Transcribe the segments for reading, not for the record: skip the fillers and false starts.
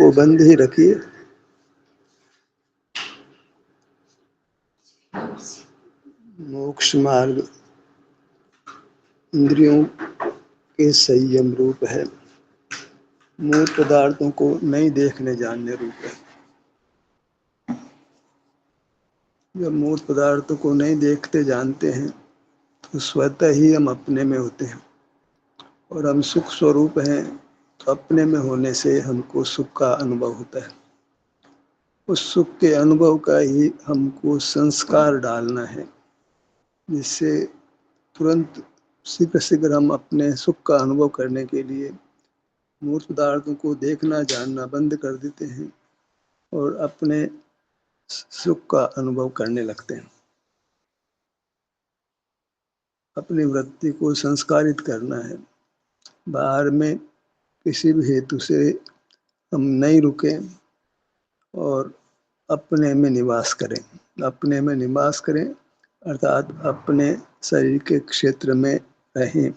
को बंद ही रखिए। मोक्ष मार्ग इंद्रियों के संयम रूप है, मूल पदार्थों को नहीं देखने जानने रूप है। जब मूल पदार्थों को नहीं देखते जानते हैं तो स्वतः ही हम अपने में होते हैं, और हम सुख स्वरूप हैं तो अपने में होने से हमको सुख का अनुभव होता है। उस सुख के अनुभव का ही हमको संस्कार डालना है, जिससे तुरंत शीघ्र शीघ्र हम अपने सुख का अनुभव करने के लिए मूर्त पदार्थों को देखना जानना बंद कर देते हैं और अपने सुख का अनुभव करने लगते हैं। अपनी वृत्ति को संस्कारित करना है। बाहर में किसी भी हेतु से हम नहीं रुकें और अपने में निवास करें। अपने में निवास करें अर्थात अपने शरीर के क्षेत्र में रहें।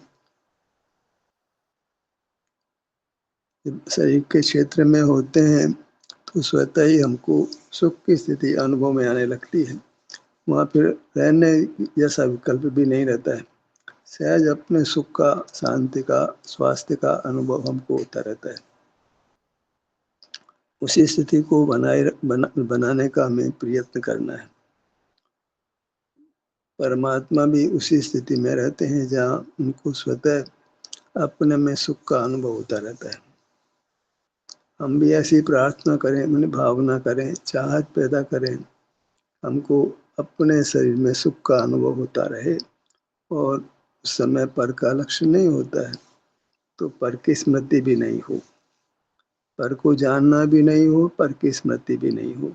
जब शरीर के क्षेत्र में होते हैं तो स्वतः ही हमको सुख की स्थिति अनुभव में आने लगती है। वहाँ फिर रहने जैसा विकल्प भी नहीं रहता है। सहज अपने सुख का, शांति का, स्वास्थ्य का अनुभव हमको होता रहता है। उसी स्थिति को बनाने का हमें प्रयत्न करना है। परमात्मा भी उसी स्थिति में रहते हैं जहाँ उनको स्वतः अपने में सुख का अनुभव होता रहता है। हम भी ऐसी प्रार्थना करें, मैंने भावना करें, चाहत पैदा करें, हमको अपने शरीर में सुख का अनुभव होता रहे और उस समय पर का लक्ष्य नहीं होता है तो पर की स्मृति भी नहीं हो, पर को जानना भी नहीं हो, पर की स्मृति भी नहीं हो।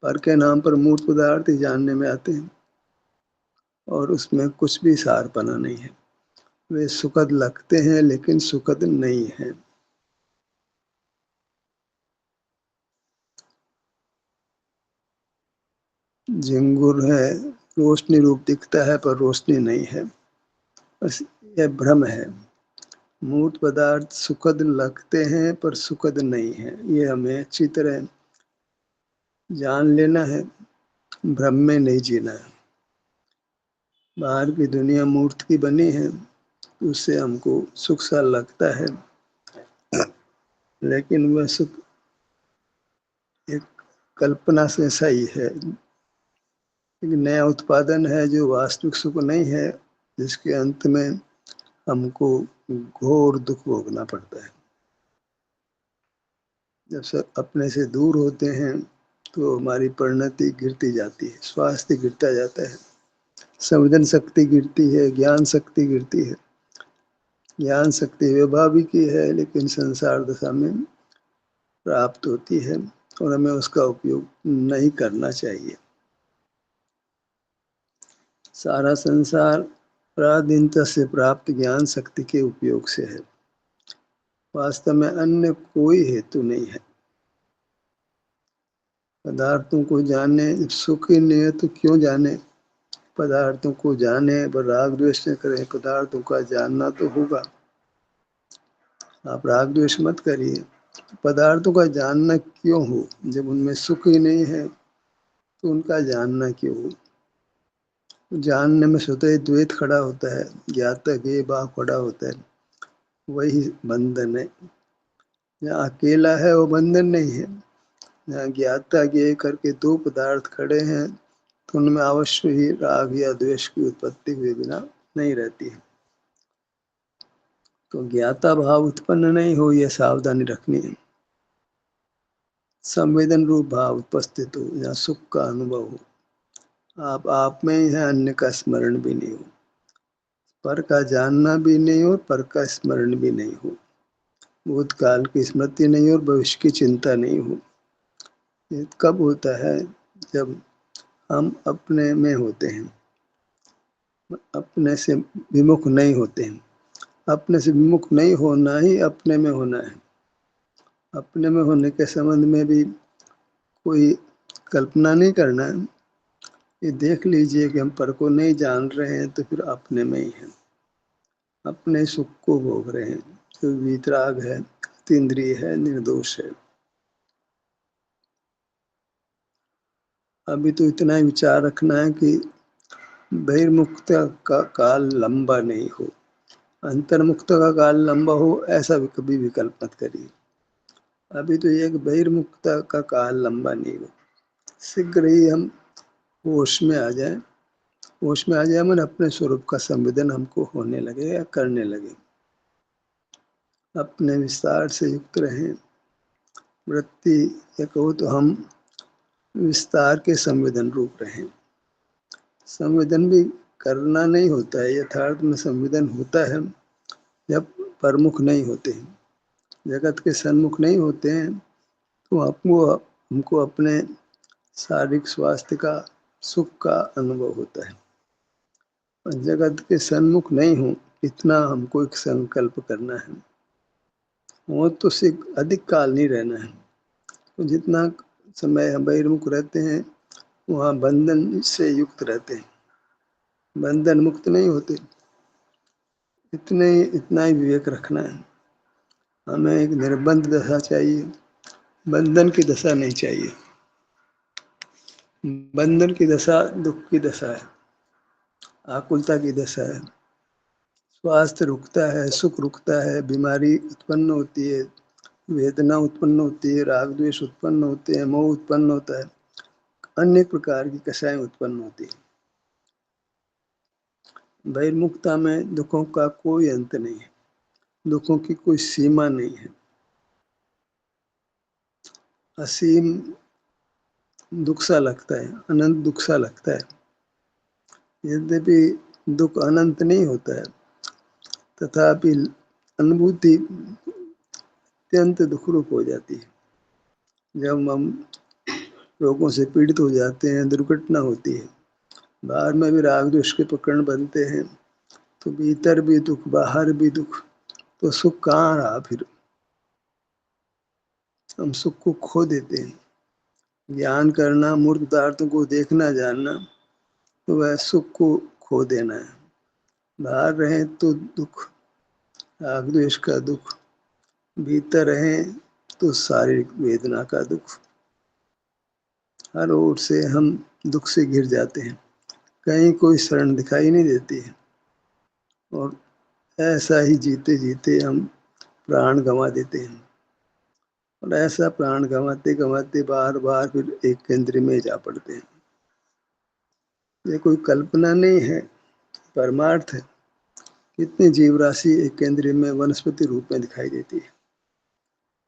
पर के नाम पर मूर्त पदार्थ ही जानने में आते हैं और उसमें कुछ भी सारपना नहीं है। वे सुखद लगते हैं लेकिन सुखद नहीं है। झिंगुर है, रोशनी रूप दिखता है पर रोशनी नहीं है, बस यह भ्रम है। मूर्त पदार्थ सुखद लगते हैं पर सुखद नहीं है, ये हमें अच्छी तरह जान लेना है, भ्रम में नहीं जीना है। बाहर की दुनिया मूर्त की बनी है, उससे हमको सुख सा लगता है, लेकिन वह सुख एक कल्पना से सही है। एक नया उत्पादन है जो वास्तविक सुख नहीं है, जिसके अंत में हमको घोर दुख भोगना पड़ता है। जब सब अपने से दूर होते हैं तो हमारी परिणति गिरती जाती है, स्वास्थ्य गिरता जाता है, संवेदन शक्ति गिरती है, ज्ञान शक्ति गिरती है। ज्ञान शक्ति वैभाविक ही है लेकिन संसार दशा में प्राप्त होती है और हमें उसका उपयोग नहीं करना चाहिए। सारा संसार पराधीनता से प्राप्त ज्ञान शक्ति के उपयोग से है, वास्तव में अन्य कोई हेतु नहीं है। पदार्थों को जाने, सुख ही नहीं है तो क्यों जाने। पदार्थों को जाने पर राग द्वेष न करें, पदार्थों का जानना तो होगा। आप राग द्वेष मत करिए। पदार्थों का जानना क्यों हो, जब उनमें सुख ही नहीं है तो उनका जानना क्यों हो। जानने में स्वतः ही द्वैत खड़ा होता है, ज्ञाता ज्ञेय भाव खड़ा होता है, वही बंधन है। जहाँ अकेला है वो बंधन नहीं है। जहाँ ज्ञाता ज्ञेय करके दो पदार्थ खड़े हैं तो उनमें अवश्य ही राग या द्वेष की उत्पत्ति हुए बिना नहीं रहती है। तो ज्ञाता भाव उत्पन्न नहीं हो, यह सावधानी रखनी है। संवेदन रूप भाव उपस्थित हो, जहाँ सुख का अनुभव हो। आप में ही है, अन्य का स्मरण भी नहीं हो, पर का जानना भी नहीं हो, पर का स्मरण भी नहीं हो, भूतकाल की स्मृति नहीं हो और भविष्य की चिंता नहीं हो। ये कब होता है, जब हम अपने में होते हैं, अपने से विमुख नहीं होते हैं। अपने से विमुख नहीं होना ही अपने में होना है। अपने में होने के संबंध में भी कोई कल्पना नहीं करना है। ये देख लीजिए कि हम पर को नहीं जान रहे हैं तो फिर अपने में ही हैं, अपने सुख को भोग रहे हैं। जो वीतराग है, अतीन्द्रिय है, निर्दोष है। ابھی تو اتنا ہی وچار رکھنا ہے کہ بہرمکت کا کال لمبا نہیں ہو، انترمکت کا کال لمبا ہو، ایسا بھی کبھی وکلپ مت کریے۔ ابھی تو یہ کہ بہرمکت کا کال لمبا نہیں ہو، شیگھر ہی ہم ہوش میں آ جائیں۔ ہوش میں آ جائے من اپنے سوروپ کا سنویدن ہم کو ہونے لگے یا کرنے لگے، اپنے وستار سے یکت رہیں۔ وتی یہ کہو تو ہم وستار کے سنویدن روپ رہیں۔ سنویدن بھی کرنا نہیں ہوتا ہے، یتھارتھ میں سنویدن ہوتا ہے جب پرمکھ نہیں ہوتے ہیں، جگت کے سنمکھ نہیں ہوتے ہیں، تو ہم کو اپنے شاریرک سواستھ کا سکھ کا انوبھو ہوتا ہے۔ جگت کے سنمکھ نہیں ہوں، اتنا ہم کو ایک سنکلپ کرنا ہے۔ وہ تو ادھک کال نہیں رہنا ہے، تو جتنا سمے ہم بہرمکھ رہتے ہیں وہاں بندھن سے یکت رہتے ہیں، بندھن مکت نہیں ہوتے۔ اتنا ہی وویک رکھنا ہے۔ ہمیں ایک نربندھ دشا چاہیے، بندھن کی دشا نہیں چاہیے۔ بندھن کی دشا دکھ کی دشا ہے، آکلتا کی دشا ہے۔ سواستھ رکتا ہے، سکھ رکتا ہے، بیماری اتپن ہوتی ہے، ویدنا اتپن ہوتی ہے، راگ دویش اتپن ہوتے ہیں، موہ اتپن ہوتا ہے، انیک پرکار کی کشائیں اتپن ہوتی ہیں۔ بہرمکتا میں دکھوں کا کوئی انت نہیں ہے، دکھوں کی کوئی سیما نہیں ہے۔ اسیم دکھ سا لگتا ہے، اننت دکھ سا لگتا ہے، یدیپی دکھ اننت نہیں ہوتا ہے، تتھاپی انوبھوتی اتنت دکھ روپ ہو جاتی ہے۔ جب ہم روگوں سے پیڑت ہو جاتے ہیں، درگھٹنا ہوتی ہے، باہر میں بھی راگ دوش کے پکڑ بنتے ہیں، تو بھیتر بھی دکھ باہر بھی دکھ، تو سکھ کہاں رہا پھر؟ ہم سکھ کو کھو دیتے ہیں۔ گیان کرنا، مورت پدارتھوں کو دیکھنا جاننا، تو وہ سکھ کو کھو دینا ہے۔ باہر رہیں تو دکھ، راگ دویش کا دکھ، بھیتر رہیں تو شاریرک ویدنا کا دکھ۔ ہر اوٹ سے ہم دکھ سے گر جاتے ہیں، کہیں کوئی شرن دکھائی نہیں دیتی ہے، اور ایسا ہی جیتے جیتے ہم پران گنوا دیتے ہیں، اور ایسا پران گنواتے گنواتے بار بار پھر ایک کیندری میں جا پڑتے ہیں۔ یہ کوئی کلپنا نہیں ہے، پرمارتھ ہے۔ کتنی جیو راشی ایک کیندری میں ونسپتی روپ میں دکھائی دیتی ہے،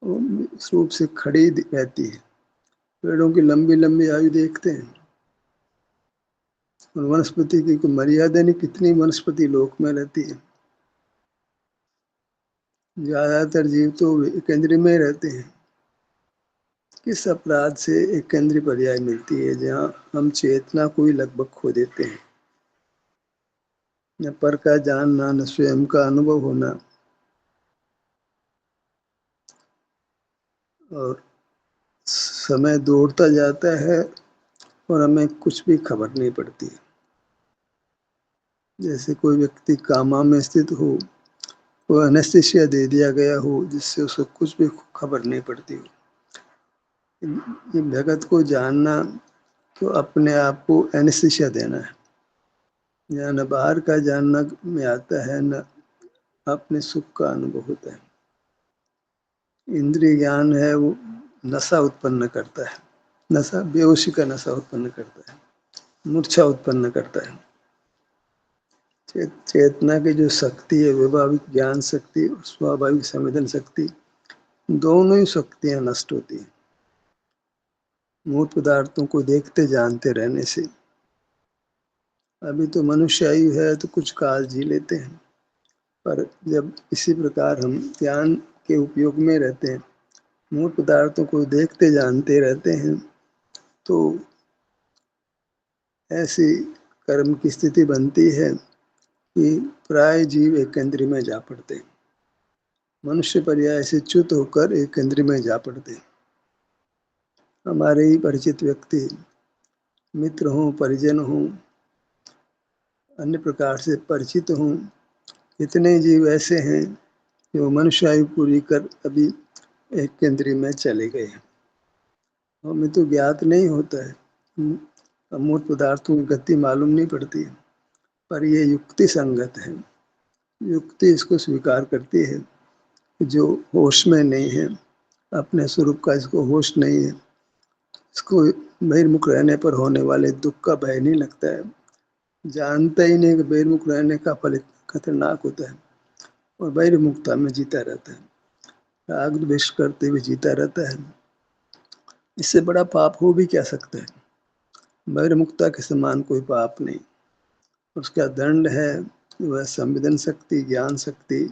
وہ اس روپ سے کھڑی رہتی ہے۔ پیڑوں کی لمبی لمبی آیو دیکھتے ہیں، اور ونسپتی کی کوئی مریادا نہیں، کتنی ونسپتی لوک میں رہتی ہے۔ زیادہ تر جیو تو کیندری میں رہتے ہیں۔ کس اپرادھ سے ایک کیندری پریائے ملتی ہے جہاں ہم چیتنا کو ہی لگ بھگ کھو دیتے ہیں، نہ پر کا جاننا، نہ سوئم کا انوبھو ہونا، اور سمے دوڑتا جاتا ہے اور ہمیں کچھ بھی خبر نہیں پڑتی۔ جیسے کوئی ویکتی کاما میں استھت ہو، وہ انستھیشیا دے دیا گیا ہو جس سے اس کو کچھ بھی خبر نہیں پڑتی ہو۔ جگت کو جاننا تو اپنے آپ کو انستھیشیا دینا ہے، یا نہ باہر کا جاننا میں آتا ہے، نہ اپنے سکھ کا انوبھو ہوتا ہے۔ اندری گیان ہے وہ نشا اتپن کرتا ہے، نشا بیہوشی کا نشا اتپن کرتا ہے، مورچھا اتپن کرتا ہے۔ چیتنا کی جو شکتی ہے، ویبھاوک جان شکتی اور سوابھاوک سنویدن شکتی، دونوں ہی شکتیاں نشٹ ہوتی ہیں مورت پدارتھوں کو دیکھتے جانتے رہنے سے۔ ابھی تو منشیہ آیو ہے تو کچھ کال جی لیتے ہیں، پر جب اسی پرکار ہم گیان کے اپیوگ میں رہتے ہیں، مورت پدارتھوں کو دیکھتے جانتے رہتے ہیں، تو ایسی کرم کی استھتی بنتی ہے کہ پرائے جیو ایک کیندری میں جا پڑتے ہیں، منشیہ پریائے سے ಚ್యుت ہو کر ایک کیندری میں جا پڑتے ہیں۔ ہمارے ہی پریچت ویکتی، متر ہوں، پریجن ہوں، انیہ پرکار سے پریچت ہوں، اتنے جیو ایسے ہیں جو منشیہ آیو پوری کر ابھی ایک کیندری میں چلے گئے ہیں، ہمیں تو گیات نہیں ہوتا ہے۔ अमूर्त पदार्थों की गति मालूम नहीं पड़ती, पर ये युक्ति संगत है। युक्ति इसको स्वीकार करती है कि जो होश में नहीं है, अपने स्वरूप का इसको होश नहीं है, इसको बहिर्मुख रहने पर होने वाले दुख का भय नहीं लगता है, जानता ही नहीं कि बहिर्मुख रहने का फल खतरनाक होता है, और बहिर्मुखता में जीता रहता है, राग द्वेष करते हुए जीता रहता है। इससे बड़ा पाप हो भी क्या सकता है? बहिर्मुखता के समान कोई पाप नहीं। उसका दंड है वह संवेदन शक्ति, ज्ञान शक्ति,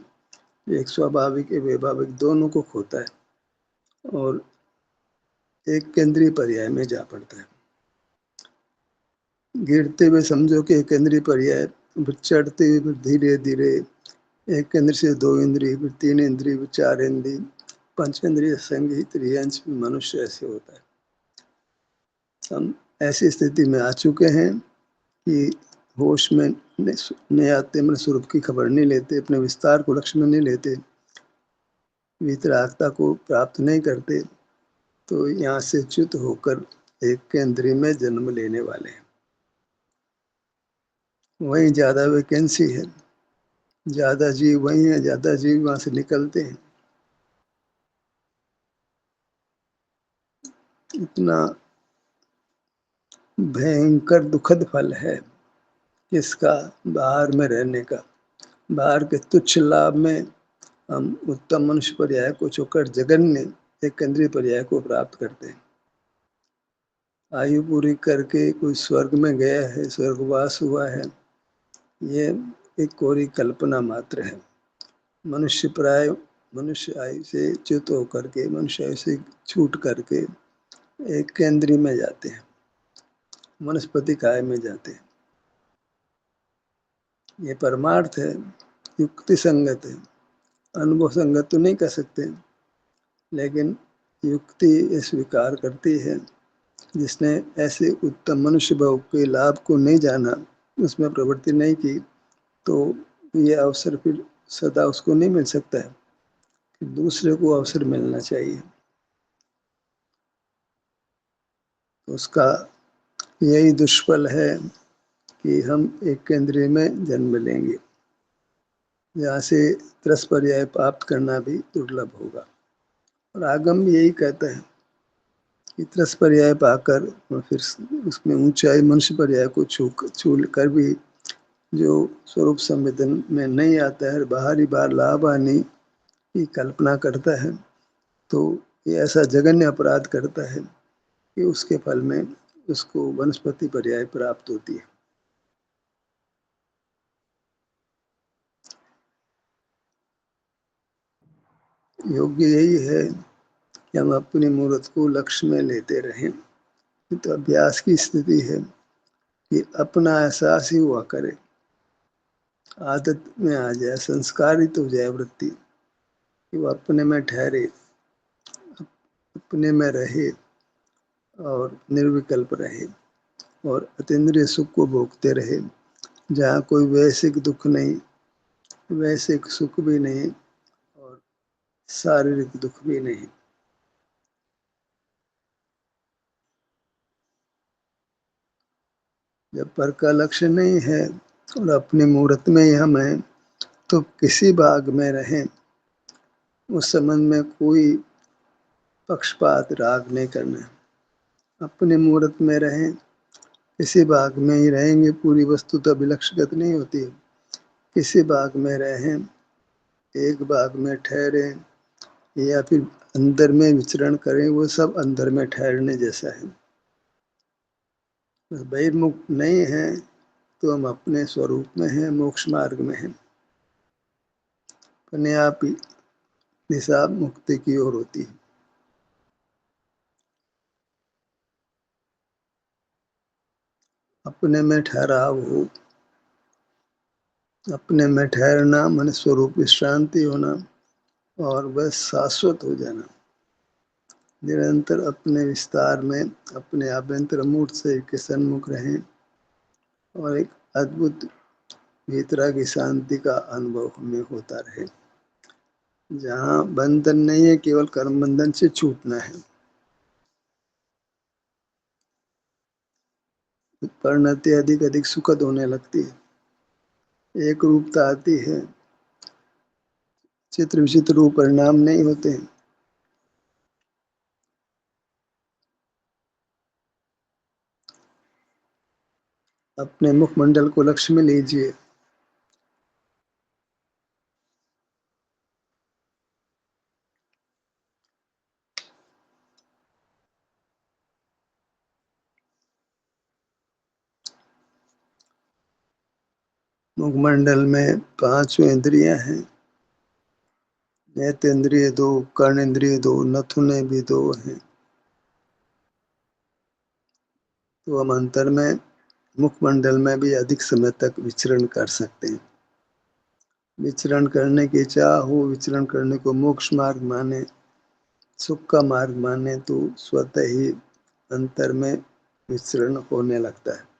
एक स्वाभाविक एक वैभाविक दोनों को खोता है और एक केंद्रीय पर्याय में जा पड़ता है। गिरते हुए समझो कि एक केंद्रीय पर्याय, चढ़ते हुए धीरे धीरे एक केंद्र से 2 इंद्रिय, फिर 3 इंद्रिय, फिर 4 इंद्रिय, 5 इंद्रिय, संगीत त्रियंश मनुष्य ऐसे होता है। हम ऐसी स्थिति में आ चुके हैं कि होश में नहीं आते, अपने स्वरूप की खबर नहीं लेते, अपने विस्तार को लक्ष्य में नहीं लेते, वितरागता को प्राप्त नहीं करते, तो यहाँ से च्युत होकर एक केंद्रीय में जन्म लेने वाले हैं। वहीं ज्यादा वैकेंसी है, ज्यादा जीव वहीं है, ज्यादा जीव वहां से निकलते हैं। इतना भयंकर दुखद फल है किसका? बाहर में रहने का। बाहर के तुच्छ लाभ में हम उत्तम मनुष्य पर्याय को छोड़कर जगन्य एक केंद्रीय पर्याय को प्राप्त करते हैं। आयु पूरी करके कोई स्वर्ग में गया है, स्वर्गवास हुआ है, ये एक कोरी कल्पना मात्र है। मनुष्य प्राय मनुष्य आयु से च्युत होकर के, मनुष्य आयु से छूट करके एक केंद्रीय में जाते हैं, वनस्पति काय में जाते हैं। ये परमार्थ है, युक्ति संगत है। अनुभव संगत तो नहीं कह सकते, लेकिन युक्ति ये स्वीकार करती है। जिसने ऐसे उत्तम मनुष्य भाव के लाभ को नहीं जाना, उसमें प्रवृत्ति नहीं की, तो ये अवसर फिर सदा उसको नहीं मिल सकता है, कि दूसरे को अवसर मिलना चाहिए। तो उसका यही दुष्फल है कि हम एक केंद्रीय में जन्म लेंगे, जहाँ से त्रस पर्याय प्राप्त करना भी दुर्लभ होगा। और आगम यही कहता है कि त्रस पर्याय पाकर और फिर उसमें ऊंचाई मनुष्य पर्याय को छू कर भी जो स्वरूप संवेदन में नहीं आता है, बाहरी बार लाभ आने की कल्पना करता है, तो ये ऐसा जघन्य अपराध करता है कि उसके फल में उसको वनस्पति पर्याय प्राप्त होती है। योग्य यही है कि हम अपनी मूर्त को लक्ष्य में लेते रहें। तो अभ्यास की स्थिति है कि अपना एहसास ही हुआ करे, आदत में आ जाए, संस्कारित हो जाए वृत्ति, कि वो अपने में ठहरे, अपने में रहे और निर्विकल्प रहे और अतीन्द्रिय सुख को भोगते रहे, जहाँ कोई वैश्विक दुख नहीं, वैश्विक सुख भी नहीं और शारीरिक दुख भी नहीं। जब पर का लक्ष्य नहीं है और अपनी मूर्त में ही हम हैं, तो किसी भाग में रहें, उस संबंध में कोई पक्षपात राग नहीं करना है। अपने मूर्त में रहें, किसी भाग में ही रहेंगे, पूरी वस्तु तो अभिलक्षगत नहीं होती है। किसी भाग में रहें, एक भाग में ठहरे या फिर अंदर में विचरण करें, वो सब अंदर में ठहरने जैसा है। बहिर्मुख नहीं है तो हम अपने स्वरूप में हैं, मोक्ष मार्ग में हैं। अपने आप ही दिशा मुक्ति की ओर होती है। अपने में ठहराव हो, अपने में ठहरना मन स्वरूप विश्रांति होना और बस शाश्वत हो जाना। निरंतर अपने विस्तार में अपने आभ्यंतर मूर्त से के सन्मुख रहें और एक अद्भुत भीतरा की शांति का अनुभव हमें होता रहे, जहाँ बंधन नहीं है, केवल कर्म बंधन से छूटना है। परिणति अधिक अधिक सुखद होने लगती है, एक रूपता आती है, चित्र विचित्र रूप परिणाम नहीं होते हैं। अपने मुखमंडल को लक्ष्य में लीजिए, मुखमंडल में 5 इंद्रियां हैं, नेत्रेंद्रिय 2, कर्णेंद्रिय 2, नथुने भी 2 हैं। तो हम अंतर में मुखमंडल में भी अधिक समय तक विचरण कर सकते हैं। विचरण करने की चाह हो, विचरण करने को मोक्ष मार्ग माने, सुख का मार्ग माने, तो स्वतः ही अंतर में विचरण होने लगता है।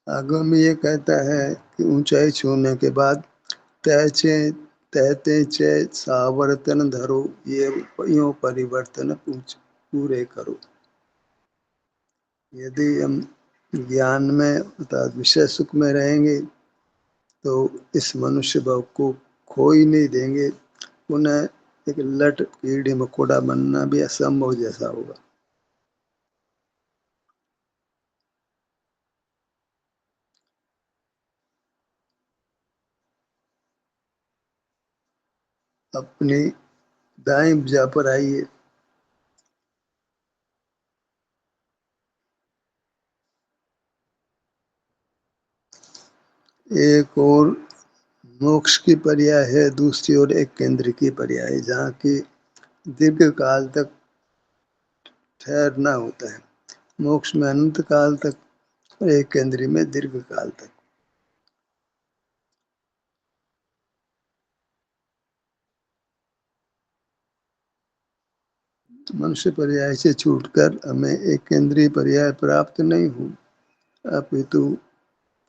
आगम ये कहता है कि ऊंचाई छूने के बाद तहते चे सावर्तन धरो, ये यूं परिवर्तन पूरे करो। यदि हम ज्ञान में अर्थात विषय सुख में रहेंगे तो इस मनुष्य भाव को खो ही नहीं देंगे, पुनः एक लट कीड़े मकोड़ा बनना भी असंभव जैसा होगा। अपनी दाएं भुजा पर आइए, एक और मोक्ष की पर्याय है, दूसरी ओर एक केंद्र की पर्याय है, जहाँ की दीर्घ काल तक ठहरना होता है। मोक्ष में अनंत काल तक और एक केंद्र में दीर्घ काल तक। मनुष्य पर्याय से छूटकर हमें एक केंद्रीय पर्याय प्राप्त नहीं हो, अपितु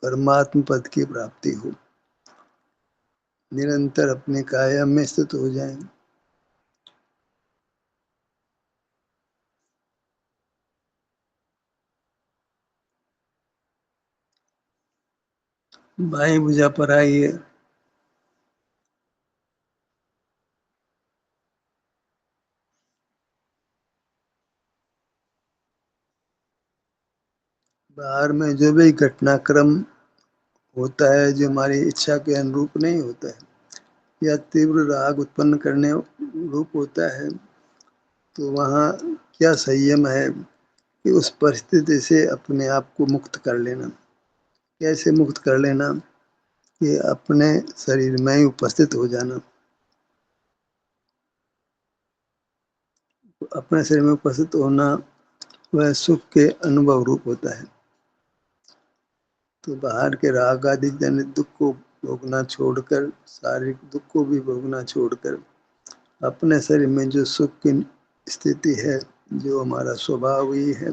परमात्म पद की प्राप्ति हो। निरंतर अपने कायम में स्थित हो जाएं। बाएं भुजा पर आइए, बाहर में जो भी घटनाक्रम होता है जो हमारी इच्छा के अनुरूप नहीं होता है या तीव्र राग उत्पन्न करने रूप होता है, तो वहाँ क्या संयम है कि उस परिस्थिति से अपने आप को मुक्त कर लेना। कैसे मुक्त कर लेना? कि अपने शरीर में ही उपस्थित हो जाना। अपने शरीर में उपस्थित होना वह सुख के अनुभव रूप होता है। तो बाहर के राग आदि जनित दुख को भोगना छोड़कर, शारीरिक दुख को भी भोगना छोड़कर, अपने शरीर में जो सुख की स्थिति है, जो हमारा स्वभाव ही है,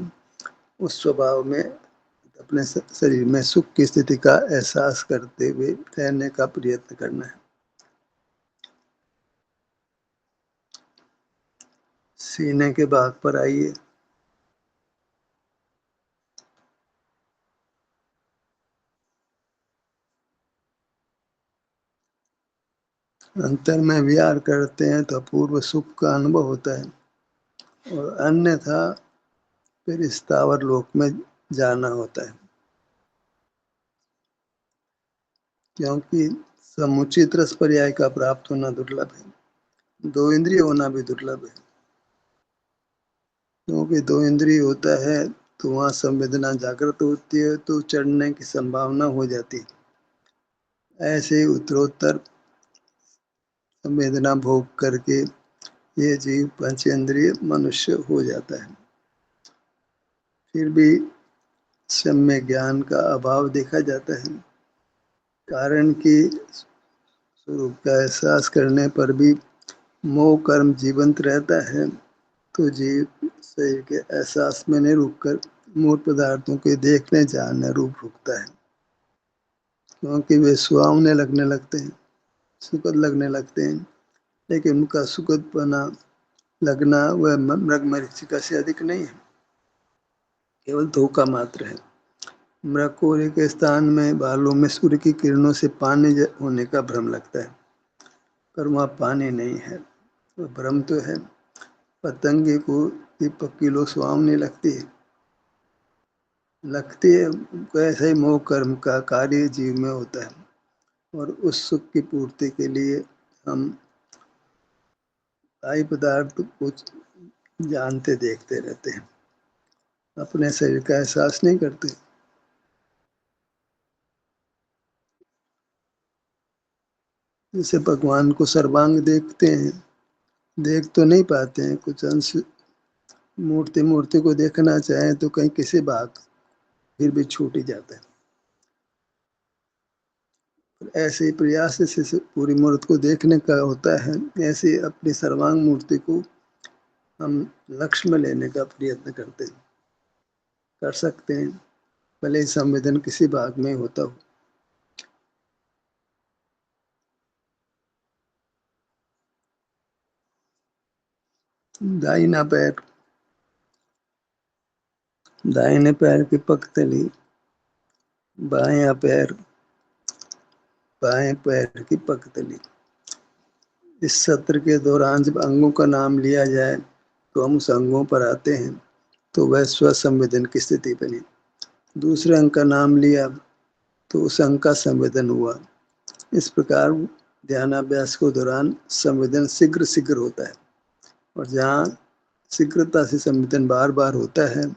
उस स्वभाव में अपने शरीर में सुख की स्थिति का एहसास करते हुए रहने का प्रयत्न करना है। सीने के भाग पर आइए, अंतर में विहार करते हैं तो अपूर्व सुख का अनुभव होता है, और अन्यथा फिर स्थावर लोक में जाना होता है, क्योंकि समुचित रस पर्याय का प्राप्त होना दुर्लभ है, 2 इंद्रिय होना भी दुर्लभ है। क्योंकि 2 इंद्रिय होता है तो वहाँ संवेदना जागृत होती है, तो चढ़ने की संभावना हो जाती है। ऐसे उत्तरोत्तर संवेदना भोग करके ये जीव पंचेंद्रिय मनुष्य हो जाता है। फिर भी सम्य ज्ञान का अभाव देखा जाता है, कारण कि स्वरूप का एहसास करने पर भी मोह कर्म जीवंत रहता है, तो जीव शरीर के एहसास में नहीं रुककर मूल पदार्थों के देखने जानने रूप रुकता है, क्योंकि वे सुहावने लगने लगते हैं। सुखद लगने लगते हैं, लेकिन उनका सुखद पना लगना वह मृग मरीचिका से अधिक नहीं है, केवल धोखा मात्र है। मृगकोरे के स्थान में बालों में सूर्य की किरणों से पानी होने का भ्रम लगता है, पर वहाँ पानी नहीं है, वह भ्रम तो है। पतंगे को दीपक की लो सुहावनी लगती है, ऐसे ही मोह कर्म का कार्य जीव में होता है, और उस सुख की पूर्ति के लिए हम बाह्य पदार्थ को जानते देखते रहते हैं, अपने शरीर का एहसास नहीं करते। जैसे भगवान को सर्वांग देखते हैं, देख तो नहीं पाते हैं, कुछ अंश मूर्ति को देखना चाहें तो कहीं किसी भाग फिर भी छूट ही जाता है। ऐसे ही प्रयास से पूरी मूर्ति को देखने का होता है, ऐसे अपनी सर्वांग मूर्ति को हम लक्ष्य में लेने का प्रयत्न करते हैं, कर सकते हैं, भले ही संवेदन किसी भाग में होता हो। दाहिना पैर, दाहिने पैर की पगतली, बायां पैर, बाएं पैर की पगतली। इस सत्र के दौरान जब अंगों का नाम लिया जाए तो हम उस अंगों पर आते हैं, तो वह स्वसंवेदन की स्थिति बनी। दूसरे अंग का नाम लिया तो उस अंग का संवेदन हुआ। इस प्रकार ध्यानाभ्यास के दौरान संवेदन शीघ्र शीघ्र होता है, और जहाँ शीघ्रता से संवेदन बार बार होता है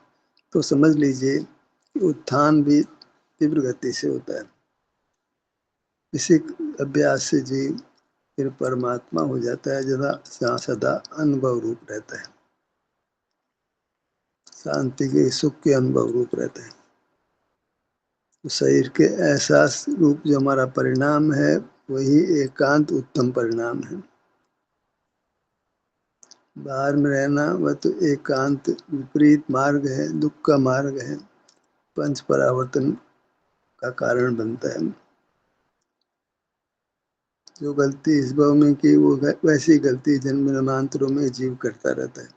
तो समझ लीजिए कि उत्थान भी तीव्र गति से होता है। इसी अभ्यास से जीव फिर परमात्मा हो जाता है, जहाँ सदा अनुभव रूप रहता है, शांति के सुख के अनुभव रूप रहता है। तो शरीर के एहसास रूप जो हमारा परिणाम है, वही एकांत उत्तम परिणाम है। बाहर में रहना वह तो एकांत विपरीत मार्ग है, दुख का मार्ग है, पंच परावर्तन का कारण बनता है। जो गलती इस भाव में की, वो वैसी गलती जन्म जन्मांतरों में जीव करता रहता है।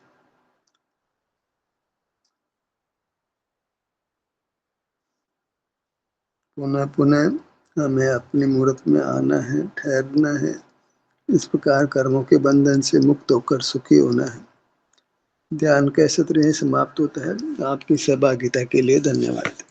पुनः पुनः हमें अपनी मूर्त में आना है, ठहरना है, इस प्रकार कर्मों के बंधन से मुक्त होकर सुखी होना है। ध्यान कैसे तरह समाप्त होता है। आपकी सहभागिता के लिए धन्यवाद।